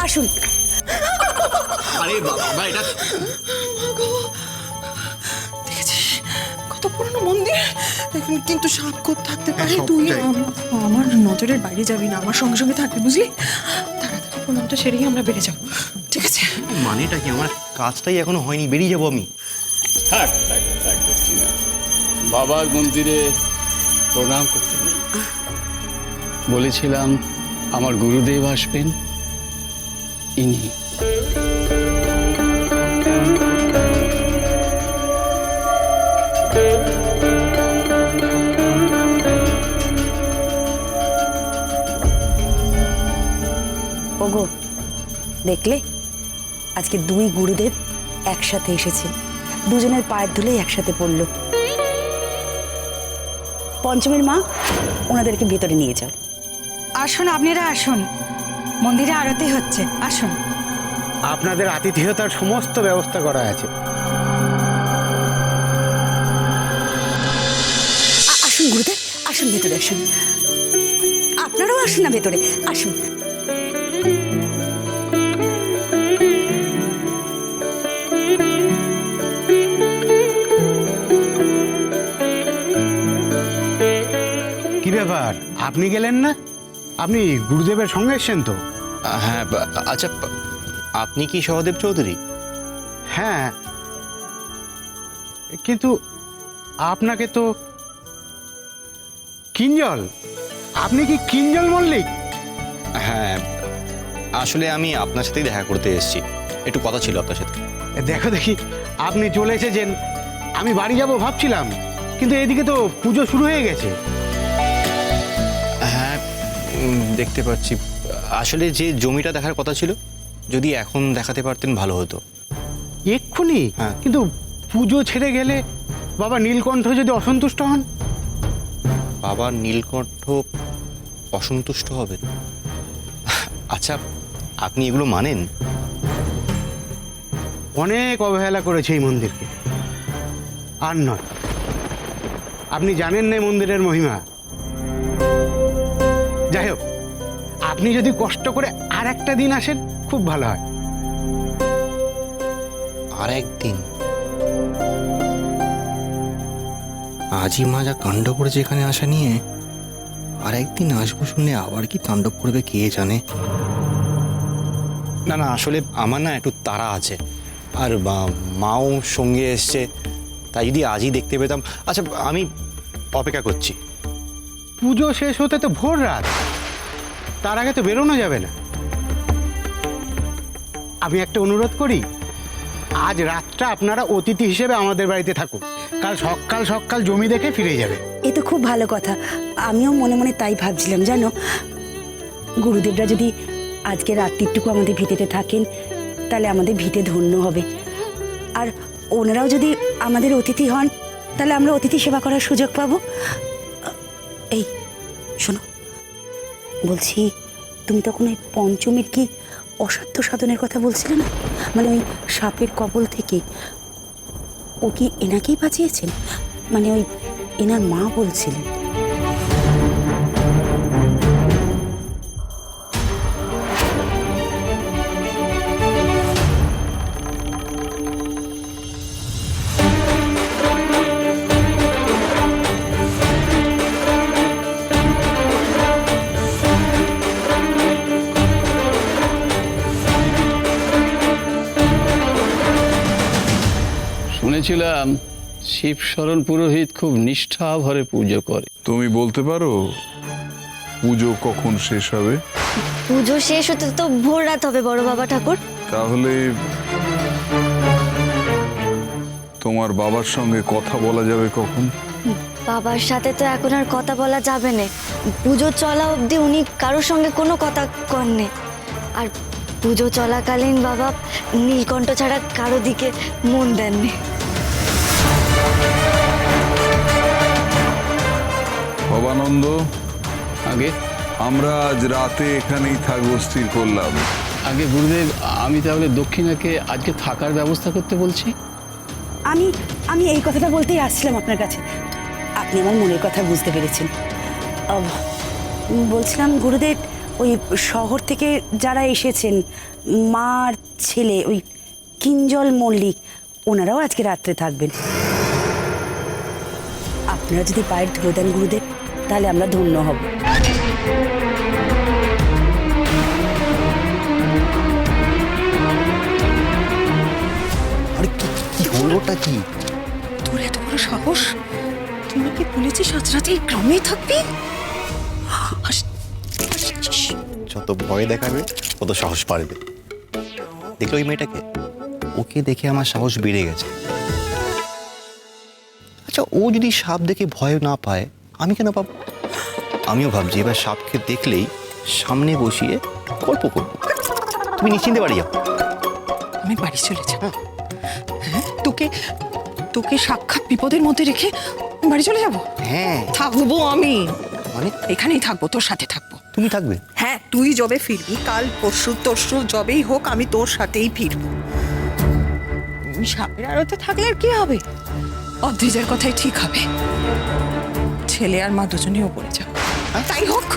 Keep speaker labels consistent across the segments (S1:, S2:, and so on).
S1: আসুন।
S2: আরে বাবা, এটা
S3: দেখেছিস কত পুরনো মন্দির, এখন কিন্তু সাপ কোপ থাকতে পারে।
S2: সবটাই।
S3: তুই আমার নজরের বাইরে যাবি না, আমার সঙ্গে সঙ্গে থাকবি, বুঝলি? তাড়াতাড়ি প্রণামটা সেরেই আমরা বেড়ে যাবো, ঠিক আছে?
S2: মানেটা কি? আমার কাজটাই এখনো হয়নি, বেরিয়ে যাবো আমি।
S4: থাক থাক থাক, করছি না। বাবার মন্দিরে প্রণাম করতে নেই। বলেছিলাম আমার গুরুদেব আসবেন, ইনি।
S1: ওগো, দেখলে আজকে দুই গুরুদেব একসাথে এসেছে, দুজনের পায়ের ধুলেই একসাথে পড়লো। পঞ্চমীর মা, ওনাদেরকে ভেতরে নিয়ে যাও।
S5: আসুন, আপনারা আসুন, মন্দিরে আরতি হচ্ছে, আসুন।
S6: আপনাদের আতিথেয়তার সমস্ত ব্যবস্থা করা আছে।
S1: আসুন গুরুদেব, আসুন ভেতরে আসুন। আপনারাও আসুন না ভেতরে, আসুন।
S6: কি ব্যাপার, আপনি গেলেন না? আপনি গুরুদেবের সঙ্গে এসছেন তো?
S2: হ্যাঁ, আচ্ছা, আপনি কি সহদেব চৌধুরী?
S6: হ্যাঁ, কিন্তু আপনাকে তো কিঞ্জল, আপনি কি কিঞ্জল মল্লিক?
S2: হ্যাঁ, আসলে আমি আপনার সাথেই দেখা করতে এসেছি, একটু কথা ছিল আপনার সাথে।
S6: দেখো দেখি, আপনি চলে এসেছেন। আমি বাড়ি যাব ভাবছিলাম, কিন্তু এদিকে তো পুজো শুরু হয়ে গেছে।
S2: হ্যাঁ, দেখতে পাচ্ছি। আসলে যে জমিটা দেখার কথা ছিল, যদি এখন দেখাতে পারতেন ভালো হতো।
S6: এক্ষুনি?
S2: হ্যাঁ।
S6: কিন্তু পুজো ছেড়ে গেলে বাবা নীলকণ্ঠ যদি অসন্তুষ্ট হন?
S2: বাবা নীলকণ্ঠ অসন্তুষ্ট হবেন? আচ্ছা, আপনি এগুলো মানেন?
S6: অনেক অবহেলা করেছে এই মন্দিরকে, আর নয়। আপনি জানেন না এই মন্দিরের মহিমা। যাই হোক, আপনি যদি কষ্ট করে আর একটা দিন আসেন খুব ভালো হয়।
S2: আর একদিন? আজই মা যা কাণ্ড করেছে এখানে আসা নিয়ে, আর একদিন আসবো শুনলে আবার কি তাণ্ডব করবে কে জানে। না না, আসলে আমার না একটু তাড়া আছে, আর মাও সঙ্গে এসছে, তাই যদি আজই দেখতে পেতাম। আচ্ছা, আমি অপেক্ষা করছি।
S6: পুজো শেষ হতে তো ভোর রাত, তার আগে তো বেরোনো যাবে না। আমি একটা অনুরোধ করি, আজ রাতটা আপনারা অতিথি হিসেবে আমাদের বাড়িতে থাকুন, কাল সকাল সকাল জমি দেখে ফিরে যাবে।
S1: এ তো খুব ভালো কথা, আমিও মনে মনে তাই ভাবছিলাম। জানো, গুরুদেবরা যদি আজকে রাত্রিটুকু আমাদের ভিটেতে থাকেন, তাহলে আমাদের ভিটে ধন্য হবে। আর ওনারাও যদি আমাদের অতিথি হন, তাহলে আমরা অতিথি সেবা করার সুযোগ পাবো। এই শোনো, বলছি, তুমি তখন ওই পঞ্চমীর কি অসাধ্য সাধনের কথা বলছিলে না? মানে ওই সাপের কবল থেকে ও কি এনাকেই বাঁচিয়েছেন? মানে ওই এনার মা বলছিলেন।
S4: শুনেছিলাম শিবশরণ পুরোহিত খুব নিষ্ঠা ভরে পুজো করে।
S7: তুমি বলতে পারো পুজো কখন শেষ হবে?
S8: পুজো শেষ হতে তো ভোর রাত হবে বড় বাবা ঠাকুর।
S7: তাহলে তোমার বাবার সঙ্গে কথা বলা যাবে কখন?
S8: বাবার সাথে তো এখন আর কথা বলা যাবে না, পুজো চলা অবধি উনি কারোর সঙ্গে কোনো কথা কননে। আর পুজো চলাকালীন বাবা নীলকণ্ঠ ছাড়া কারো দিকে মন দেননি।
S7: ভবানন্দ,
S4: আগে
S7: আমরা আজ রাতে এখানেই থাকবো স্থির করলাম।
S4: আগে গুরুদেব, আমি তাহলে দক্ষিণাকে আজকে থাকার ব্যবস্থা করতে বলছি।
S1: আমি আমি এই কথাটা বলতেই আসছিলাম আপনার কাছে। আপনি আমার মনের কথা বুঝতে পেরেছেন। বলছিলাম গুরুদেব, ওই শহর থেকে যারা এসেছেন, মার ছেলে ওই কিঞ্জল মল্লিক, ওনারাও আজকে রাত্রে থাকবেন। আপনারা যদি পায়ের ধুলো দেন গুরুদেব, তাহলে আমরা ধন্য হব।
S2: আরে কি হলোটা কি?
S3: তোর এত বড় সাহস, তুমি কি বলেছিস আজ রাতে এই গ্রামেই থাকবি?
S2: যত ভয় দেখাবে তত সাহস বাড়বে। দেখলো ওই মেয়েটাকে? ওকে দেখে আমার সাহস বেড়ে গেছে। আচ্ছা, ও যদি সাপ দেখে ভয় না পায়, আমি কেন পাবো? আমিও ভাবছি এবার সাপকে দেখলেই সামনে বসিয়ে গল্প করবো। তুমি নিশ্চিন্তে বাড়ি যাও।
S3: আমি বাড়ি চলে যাব। হ্যাঁ, তোকে তোকে সাক্ষাৎ বিপদের মধ্যে রেখে বাড়ি চলে যাব?
S2: হ্যাঁ।
S3: থাকবো আমি,
S2: মানে
S3: এখানেই থাকবো, তোর সাথে থাকবো।
S2: তুমি থাকবে?
S3: হ্যাঁ, তুই যবে ফিরবি, কাল পরশু যবেই হোক, আমি তোর সাথেই ফিরবো। তুমি সাপের আড়তে থাকলে আর কি হবে? অদ্রিজার কথাই ঠিক হবে। ছেলে আর মা দুজনেও পড়ে যাও, তাই হোক।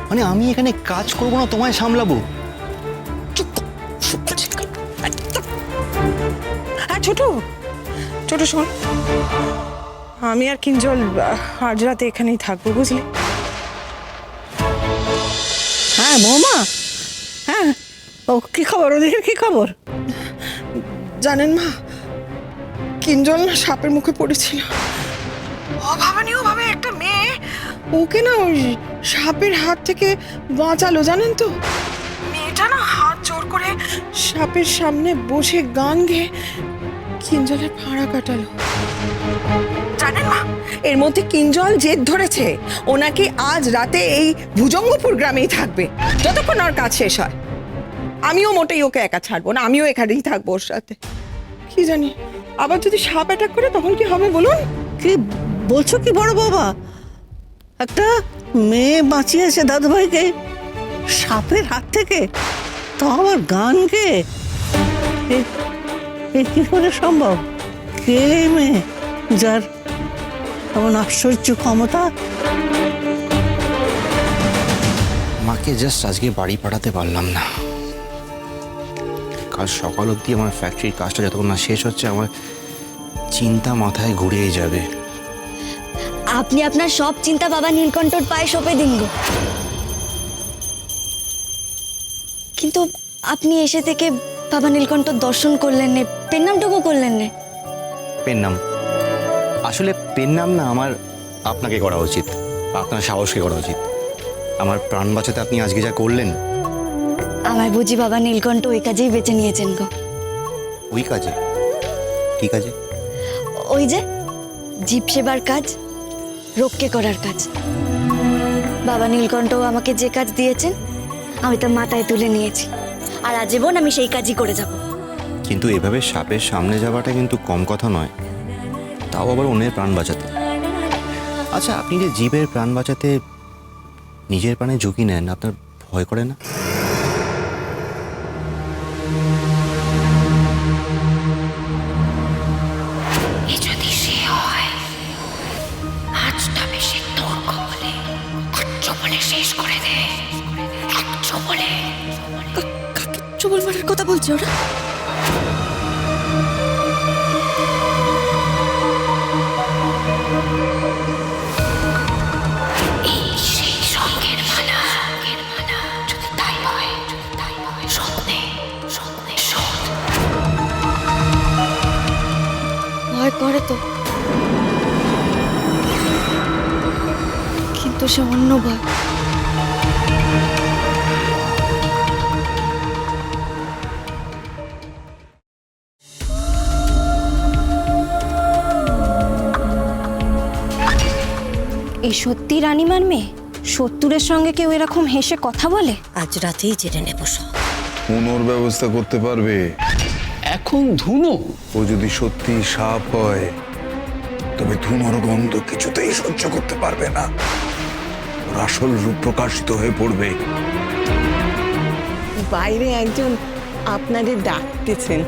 S2: মানে আমি এখানে কাজ করবো না, তোমায় সামলাবো?
S3: হ্যাঁ ছোট ছোট, শোন, আমি আর কিঞ্জল আজ রাতে এখানেই থাকবো, বুঝলি? হ্যাঁ বৌমা, হ্যাঁ, ও কি খবর? ওদিকে কি খবর? জানেন মা, কিঞ্জল না সাপের মুখে পড়েছিল। অভাবনীয় ভাবে একটা মেয়ে ওকে না ওই সাপের হাত থেকে বাঁচালো, জানেন তো? মেয়েটা না হাত জোর করে সাপের সামনে বসে গান গেয়ে কিঞ্জলের ফাঁড়া কাটালো। জানেন মা, এর মধ্যে কিঞ্জল জেদ ধরেছে ও নাকি আজ রাতে এই ভুজঙ্গপুর গ্রামেই থাকবে, যতক্ষণ ওর কাজ শেষ হয়। আমিও মোটেই ওকে একা ছাড়বো না, আমিও এখানেই থাকবো ওর সাথে। কি জানি আবার যদি সাপ অ্যাটাক করে তখন কি হবে বলুন?
S9: কি বলছো কি বড় বাবা? একটা মেয়ে বাঁচিয়েছে দাদুভাইকে সাপের হাত থেকে, তো আবার গান গেয়ে? এ কি করে সম্ভব? কে এই মেয়ে যার এমন আশ্চর্য ক্ষমতা?
S2: মাকে জাস্ট আজকে বাড়ি পাঠাতে পারলাম না। কাল সকাল অবধি আমার ফ্যাক্টরির কাজটা যতক্ষণ না শেষ হচ্ছে, আমার চিন্তা মাথায় ঘুরেই যাবে।
S8: আপনি আপনার সব চিন্তা বাবা নীলকণ্ঠর পায়ে সঁপে দিন গো। কিন্তু আপনি এসে থেকে বাবা নীলকণ্ঠর দর্শন করলেন না, পেন নামটুকু করলেন না।
S2: পেন নাম? আসলে পেন নাম না, আমার আপনাকে করা উচিত, আপনার সাহসকে করা উচিত। আমার প্রাণ বাঁচাতে আপনি আজকে যা করলেন।
S8: আমার বুঝি বাবা নীলকণ্ঠ ওই কাজেই বেছে নিয়েছেন গো।
S2: ওই কাজে? কি কাজে?
S8: ওই যে জীব সেবার কাজ, রক্ষে করার কাজ। বাবা নীলকণ্ঠ আমাকে যে কাজ দিয়েছেন আমি তা মাথায় তুলে নিয়েছি, আর আজীবন আমি সেই কাজই করে যাব।
S2: কিন্তু এভাবে সাপের সামনে যাওয়াটা কিন্তু কম কথা নয়, তাও আবার অন্যের প্রাণ বাঁচাতে। আচ্ছা, আপনি যে জীবের প্রাণ বাঁচাতে নিজের প্রাণে ঝুঁকি নেন, আপনার ভয় করে না?
S3: যদি সে হয়, আজটা বেশি তোর কবলে, বলে শেষ করে দে। বলে
S8: কাকে চুবল মারার কথা বলছে ওরা?
S3: সেই সঙ্গের মালা, যদি তাই হয়, স্বপ্নে শোধ।
S8: ভয় করে তো, কিন্তু সে অন্য ভয়।
S10: এই সত্যি রানীমার মেয়ে? সত্তরের সঙ্গে কেউ এরকম হেসে কথা বলে?
S5: আজ রাতেই জেনে নেব সব।
S7: ধুনোর ব্যবস্থা করতে পারবে?
S4: এখন ধুনো?
S7: ও যদি সত্যি সাপ হয়, তবে ধুনোর গন্ধ কিছুতেই সহ্য করতে পারবে না। ওর আসল রূপ প্রকাশিত হয়ে পড়বে।
S9: বাইরে একজন আপনাদের ডাকতেছেন।